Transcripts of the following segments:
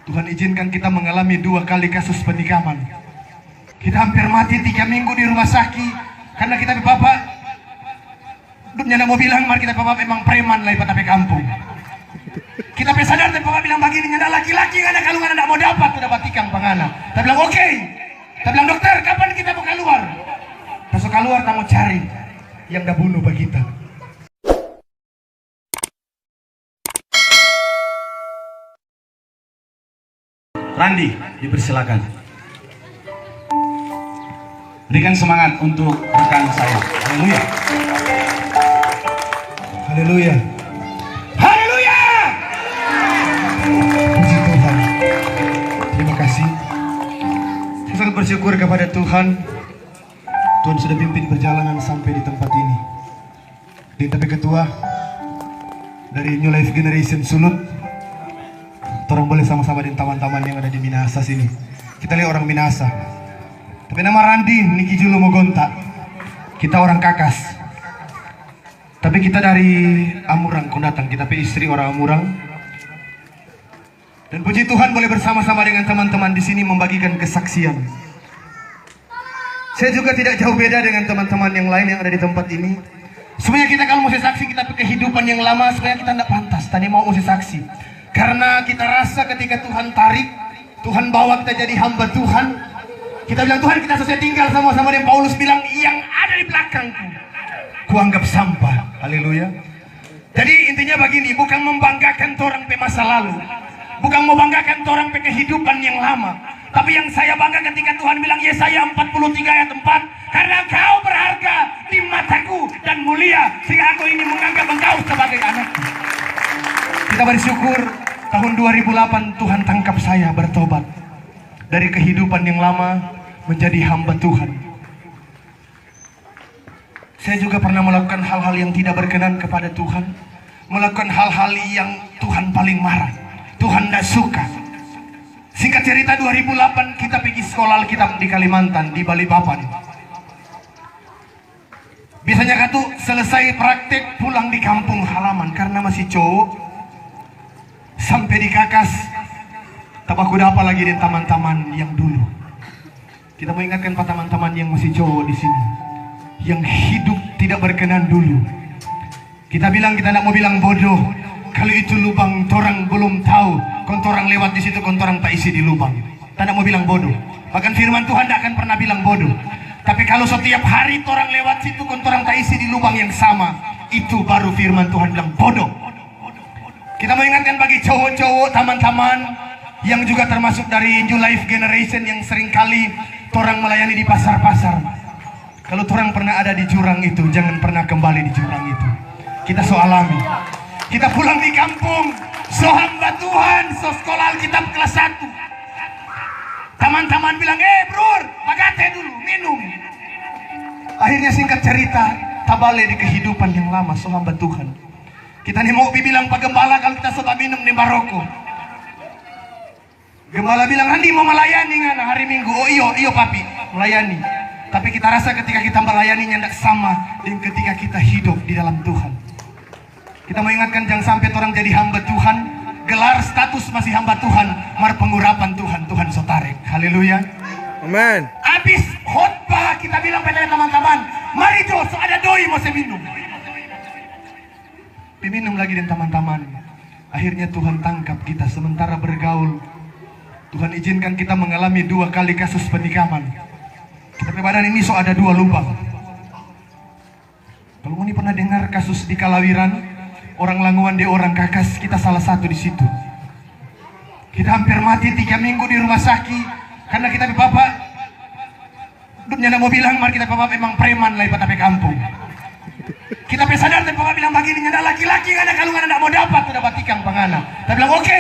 Tuhan izinkan kita mengalami 2 kali kasus penikaman. Kita hampir mati 3 minggu di rumah sakit karena kita bapak duduknya mau bilang mari kita bapak memang preman lah tapi kampung. Kita sadar dan bapak bilang begini nyanda laki-laki karena kalau nggak mau dapat udah batikang pangana. Kita bilang oke. Kita bilang dokter kapan kita mau keluar? Masuk keluar kita mau cari yang dah bunuh kita. Randi, dipersilakan. Berikan semangat untuk rekan saya. Haleluya. Haleluya. Haleluya. Puji Tuhan. Terima kasih. Saya sangat bersyukur kepada Tuhan. Tuhan sudah pimpin perjalanan sampai di tempat ini. Di TP Ketua dari New Life Generation Sulut. Orang boleh sama-sama dengan teman-teman yang ada di Minasa sini. Kita lihat orang Minasa. Tapi nama Randi, Niki Julu Mogonta. Kita orang Kakas. Tapi kita dari Amurang kau datang. Kita istri orang Amurang. Dan puji Tuhan boleh bersama-sama dengan teman-teman di sini membagikan kesaksian. Saya juga tidak jauh beda dengan teman-teman yang lain yang ada di tempat ini. Sebenarnya kita kalau mau saksi kita kehidupan yang lama, sebenarnya kita tidak pantas. Tadi mau saksi. Karena kita rasa ketika Tuhan tarik, Tuhan bawa kita jadi hamba Tuhan. Kita bilang Tuhan kita selesai tinggal sama-sama dengan Paulus bilang yang ada di belakangku kuanggap sampah. Haleluya. Jadi intinya begini, bukan membanggakan orang pe masa lalu, bukan membanggakan orang pe kehidupan yang lama, tapi yang saya bangga ketika Tuhan bilang Yesaya 43 ayat 4, karena kau berharga di mataku dan mulia sehingga aku ini menganggap engkau sebagai anakku. Kita bersyukur tahun 2008 Tuhan tangkap saya bertobat dari kehidupan yang lama menjadi hamba Tuhan. Saya juga pernah melakukan hal-hal yang tidak berkenan kepada Tuhan, melakukan hal-hal yang Tuhan paling marah, Tuhan tidak suka. Singkat cerita 2008 kita pergi sekolah Alkitab di Kalimantan, di Balikpapan. Biasanya katu selesai praktek pulang di kampung halaman karena masih cowok. Sampai di Kakas, tak aku dapat lagi dengan teman-teman yang dulu. Kita mau ingatkan pada teman-teman yang masih cowok di sini, yang hidup tidak berkenan dulu. Kita bilang kita tidak mau bilang bodoh. Kalau itu lubang, torang belum tahu. Kontorang lewat di situ, kontorang tak isi di lubang. Kita tidak mau bilang bodoh. Bahkan firman Tuhan tidak akan pernah bilang bodoh. Tapi kalau setiap hari torang lewat situ, kontorang tak isi di lubang yang sama, itu baru firman Tuhan bilang bodoh. Kita mau ingatkan bagi cowok-cowok teman-teman yang juga termasuk dari New Life Generation yang seringkali torang melayani di pasar-pasar. Kalau torang pernah ada di jurang itu, jangan pernah kembali di jurang itu. Kita so alami. Kita pulang di kampung, so hamba Tuhan, so sekolah Alkitab kelas 1. Teman-teman bilang, bro, pagate dulu, minum. Akhirnya singkat cerita, tabale di kehidupan yang lama, so hamba Tuhan. Kita nih mau bilang Pak Gembala kalau kita suka minum di Maroko. Gembala bilang nanti mau melayani kan hari Minggu. Oh iyo papi melayani. Tapi kita rasa ketika kita melayaninya tidak sama dengan ketika kita hidup di dalam Tuhan. Kita mau ingatkan jangan sampai orang jadi hamba Tuhan, gelar status masih hamba Tuhan, mar pengurapan Tuhan sotarek. Haleluya. Amin. Habis khotbah kita bilang pada teman-teman, mari Jo, so ada doi mau saya minum. Diminum lagi dengan teman-teman. Akhirnya Tuhan tangkap kita sementara bergaul. Tuhan izinkan kita mengalami 2 kali kasus penikaman. Tapi badan ini ada 2 lubang. Kalau ini pernah dengar kasus di Kalawiran, orang Languan di orang Kakas, kita salah satu di situ. Kita hampir mati 3 minggu di rumah sakit karena kita bapak duduknya mau bilang mari kita bapak memang preman lah tapi kampung. Kita sadar dan bapak bilang begini nyanda laki-laki karena kalau nggak mau dapat udah batikang pangana. Kita bilang oke.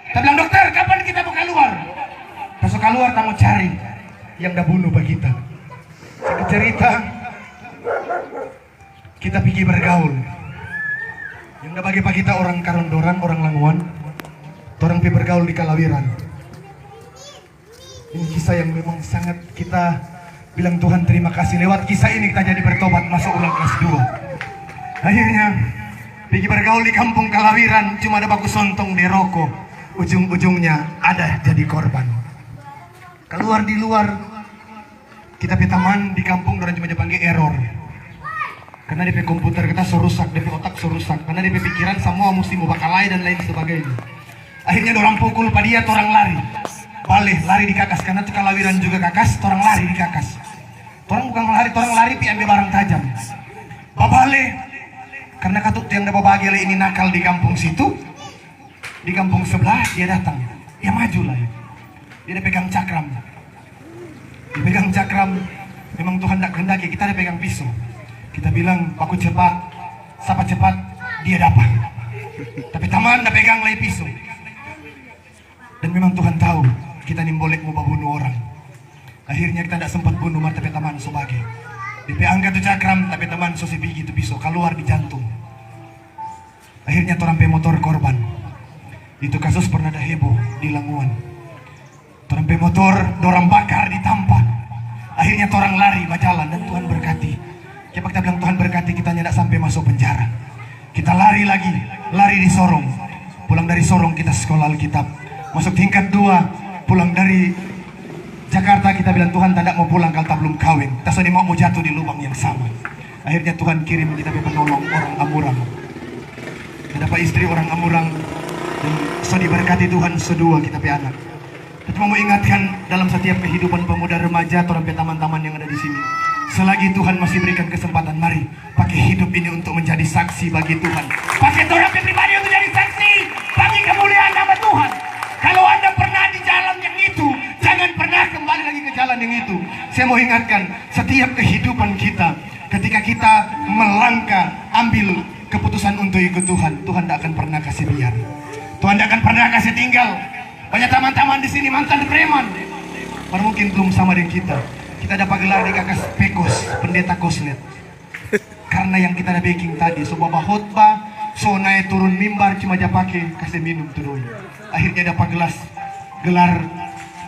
Kita bilang dokter kapan kita mau keluar? Masuk keluar kita mau cari yang dah bunuh kita. Singkat cerita kita pergi bergaul. Yang dah bagi kita orang Karondoran, orang Languan, orang pergi bergaul di Kalawiran. Ini kisah yang memang sangat kita bilang Tuhan terima kasih. Lewat kisah ini kita jadi bertobat masuk ulang kelas 2. Akhirnya pergi bergaul di kampung Kalawiran, cuma ada baku sontong di rokok. ujung-ujungnya ada jadi korban. Keluar di luar, kita pe teman di kampung orang cuma panggil error. Karena DP komputer kita rusak, DP otak rusak, karena DP pikiran semua mesti mau bakalai dan lain sebagainya. Akhirnya orang pukul pada dia, orang lari. Balik, lari di kakas, karena tukang lawiran juga kakas, orang lari di kakas. Orang bukan orang lari pi ambil barang tajam. Babale, karena katut yang dapat bahagia ini nakal di kampung situ, di kampung sebelah dia datang, dia maju lah. Dia pegang cakram, dipegang cakram. Memang Tuhan tak kehendaki, kita dia pegang pisau. Kita bilang, aku cepat, siapa cepat, dia dapat. Tapi teman dah pegang lagi pisau. Dan memang Tuhan tahu, kita ni boleh mau bunuh orang. Akhirnya kita tidak sempat bunuh tapi teman sebagai. DP angkat tu cakram, tapi teman so sepigi itu pisau, keluar di jantung. Akhirnya orang pe motor korban. Itu kasus pernah ada heboh di Languan. Orang pe motor, dorang bakar ditampak. Akhirnya orang lari berjalan dan Tuhan berkati. Siapa kita bilang Tuhan berkati, kita tidak sampai masuk penjara. Kita lari lagi, lari di Sorong. Pulang dari Sorong kita sekolah Alkitab. Masuk tingkat 2, pulang dari Jakarta kita bilang Tuhan tidak mau pulang kalau tak belum kawin. Kita sudah mau jatuh di lubang yang sama. Akhirnya Tuhan kirim kita penolong orang Amurang. Kita dapat istri orang Amurang dan sudah diberkati Tuhan sedua kita pe anak. Kita mau ingatkan dalam setiap kehidupan pemuda remaja, orang teman-teman yang ada di sini. Selagi Tuhan masih berikan kesempatan, mari pakai hidup ini untuk menjadi saksi bagi Tuhan. Pakai orang pribadi untuk jadi saksi bagi kemuliaan nama Tuhan. Kalau Anda pernah di jalan yang itu, jangan pernah kembali lagi ke jalan yang itu. Saya mau ingatkan, setiap kehidupan kita, ketika kita melangkah, ambil keputusan untuk ikut Tuhan, Tuhan tidak akan pernah kasih biar. Tuhan tidak akan pernah kasih tinggal. Banyak teman-teman di sini mantan preman, baru mungkin belum sama dengan kita. Kita dapat gelar di kakas Pekos, pendeta Koslet. Karena yang kita ada baking tadi, sebuah khotbah, so naik turun mimbar cuma aja pakai kasih minum terus. Akhirnya dapat gelar,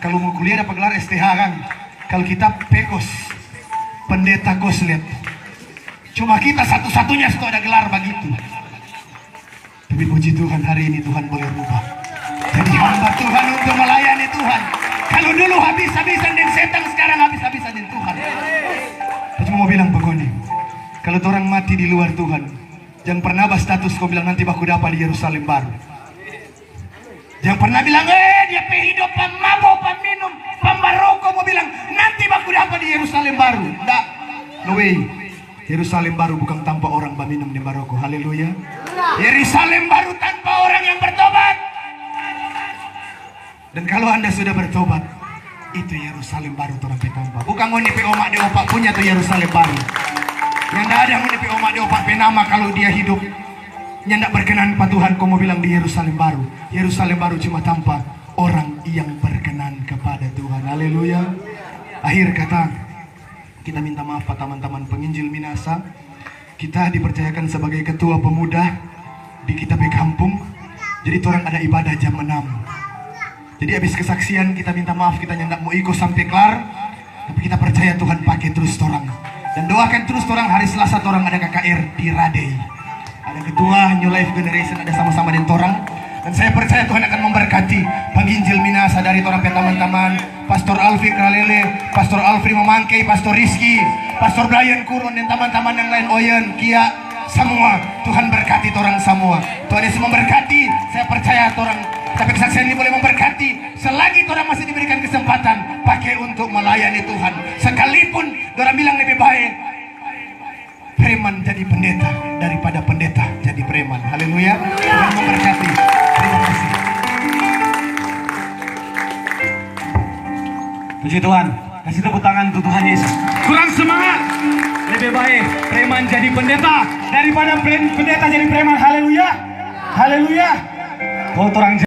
kalau mau kuliah dapat gelar STH kan. Kalau kita Pekos, pendeta Koslet. Cuma kita satu-satunya sudah ada gelar begitu. Tapi puji Tuhan, hari ini Tuhan boleh rubah. Jadi hamba Tuhan untuk melayani Tuhan. Kalau dulu habis-habisan dengan setan, sekarang habis-habisan dengan Tuhan. Saya cuma mau bilang begini, kalau orang mati di luar Tuhan, jangan pernah berstatus kau bilang nanti baku dapat di Yerusalem baru. Jangan pernah bilang, dia hidup pemabuk, peminum, pembaroko, mau bilang nanti baku dapat di Yerusalem baru. Tidak, no way. Yerusalem baru bukan tanpa orang peminum di Maroko. Haleluya. Yerusalem baru tanpa orang yang bertobat. Dan kalau Anda sudah bertobat, itu Yerusalem baru orang petamba. Bukan ngoni pe omak de opak punya tuh Yerusalem baru. Yang tidak ada ngoni pe omak de opak penama kalau dia hidup. Yang tidak berkenan pada Tuhan, kau mau bilang di Yerusalem baru. Yerusalem baru cuma tanpa orang yang berkenan kepada Tuhan. Haleluya. Akhir kata, kita minta maaf Pak teman-teman penginjil Minasa. Kita dipercayakan sebagai ketua pemuda di kita pe kampung. Jadi orang ada ibadah jam 6. Jadi habis kesaksian kita minta maaf, kita tidak mau ikut sampai kelar. Tapi kita percaya Tuhan pakai terus orang. Dan doakan terus orang, hari Selasa orang ada KKR di Radei. Ada ketua New Life Generation, ada sama-sama dengan orang. Dan saya percaya Tuhan akan memberkati penginjil Minasa dari orang teman-teman. Pastor Alfi Kralele, Pastor Alfri Memangkai, Pastor Rizky, Pastor Brian Kurun dan teman-teman yang lain, Oyen, Kia, semua. Tuhan berkati orang semua. Tuhan Yesus memberkati. Saya percaya orang. Tapi kesaksian ini boleh memberkati selagi orang masih diberikan kesempatan pakai untuk melayani Tuhan. Sekalipun orang bilang lebih baik preman jadi pendeta daripada pendeta jadi preman. Haleluya. Tuhan memberkati. Terima kasih. Puji Tuhan. Kasih tepuk tangan untuk Tuhan Yesus. Kurang semangat. Lebih baik preman jadi pendeta daripada pendeta jadi preman. Haleluya. Haleluya. Kalau orang